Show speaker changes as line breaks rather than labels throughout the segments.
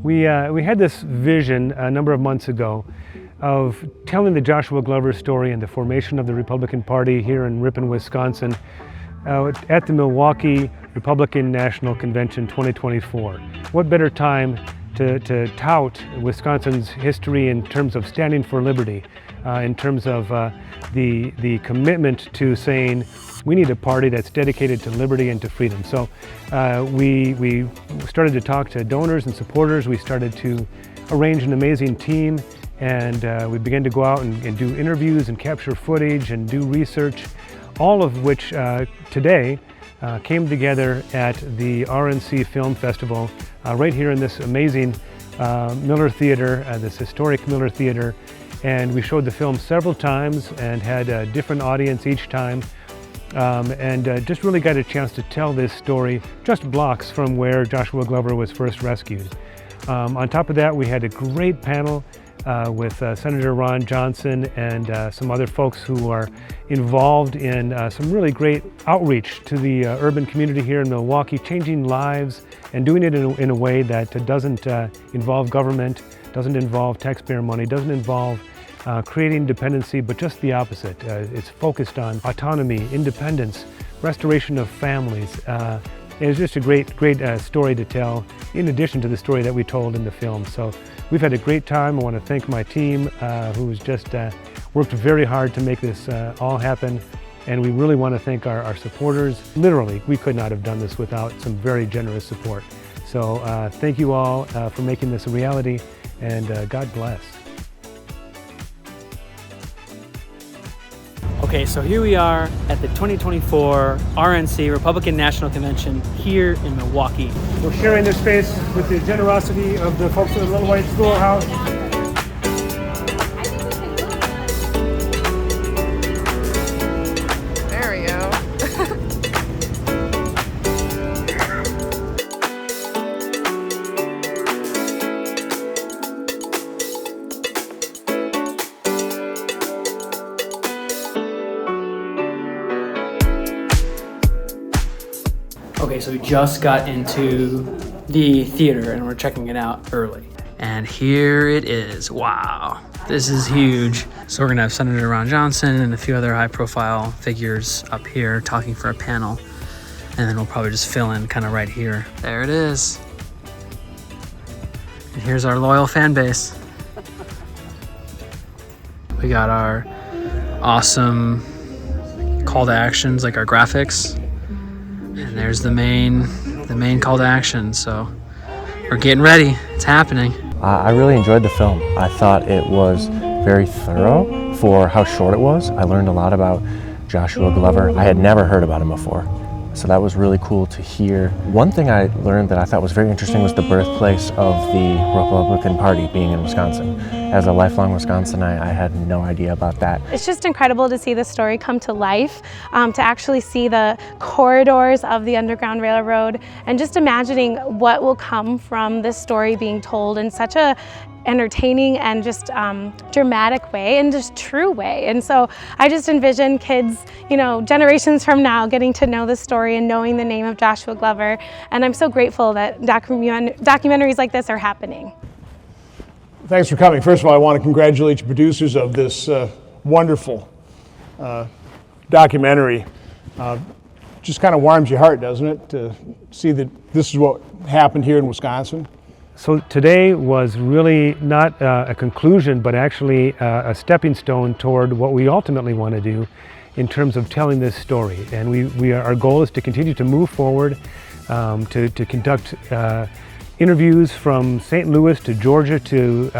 We had this vision a number of months ago of telling the Joshua Glover story and the formation of the Republican Party here in Ripon, Wisconsin at the Milwaukee Republican National Convention 2024. What better time to tout Wisconsin's history in terms of standing for liberty, in terms of the commitment to saying we need a party that's dedicated to liberty and to freedom. So we started to talk to donors and supporters. We started to arrange an amazing team, and we began to go out and do interviews and capture footage and do research, all of which today came together at the RNC Film Festival right here in this amazing Miller Theater, this historic Miller Theater. And we showed the film several times and had a different audience each time. And just really got a chance to tell this story just blocks from where Joshua Glover was first rescued. On top of that, we had a great panel with Senator Ron Johnson and some other folks who are involved in some really great outreach to the urban community here in Milwaukee, changing lives and doing it in a way that doesn't involve government, doesn't involve taxpayer money, doesn't involve creating dependency, but just the opposite. It's focused on autonomy, independence, restoration of families. It was just a great story to tell, in addition to the story that we told in the film. So we've had a great time. I want to thank my team, who's just worked very hard to make this all happen. And we really want to thank our supporters. Literally, we could not have done this without some very generous support. So thank you all for making this a reality, and God bless.
Okay, so here we are at the 2024 RNC Republican National Convention here in Milwaukee.
We're sharing this space with the generosity of the folks at the Little White Schoolhouse.
There we go.
Okay, so we just got into the theater and we're checking it out early. And here it is. Wow, this is huge. So we're gonna have Senator Ron Johnson and a few other high-profile figures up here talking for a panel. And then we'll probably just fill in kind of right here. There it is. And here's our loyal fan base. We got our awesome call to actions, like our graphics. And there's the main call to action. So we're getting ready. It's happening.
I really enjoyed the film. I thought it was very thorough for how short it was. I learned a lot about Joshua Glover. I had never heard about him before, so that was really cool to hear. One thing I learned that I thought was very interesting was the birthplace of the Republican Party being in Wisconsin. As a lifelong Wisconsinite, I had no idea about that.
It's just incredible to see the story come to life, to actually see the corridors of the Underground Railroad, and just imagining what will come from this story being told in such a entertaining and just dramatic way and just true way. And so I just envision kids, generations from now getting to know the story and knowing the name of Joshua Glover. And I'm so grateful that documentaries like this are happening.
Thanks for coming. First of all, I want to congratulate the producers of this wonderful documentary. Just kind of warms your heart, doesn't it, to see that this is what happened here in Wisconsin?
So today was really not a conclusion, but actually a stepping stone toward what we ultimately want to do in terms of telling this story. And our goal is to continue to move forward, to conduct interviews from St. Louis to Georgia to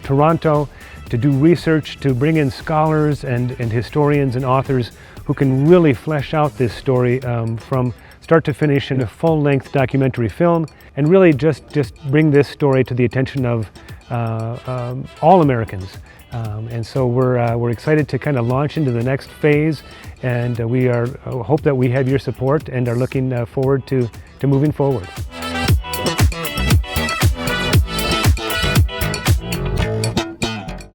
Toronto, to do research, to bring in scholars and historians and authors who can really flesh out this story from start to finish in a full-length documentary film, and really just bring this story to the attention of all Americans. And so we're excited to kind of launch into the next phase, and we hope that we have your support and are looking forward to moving forward.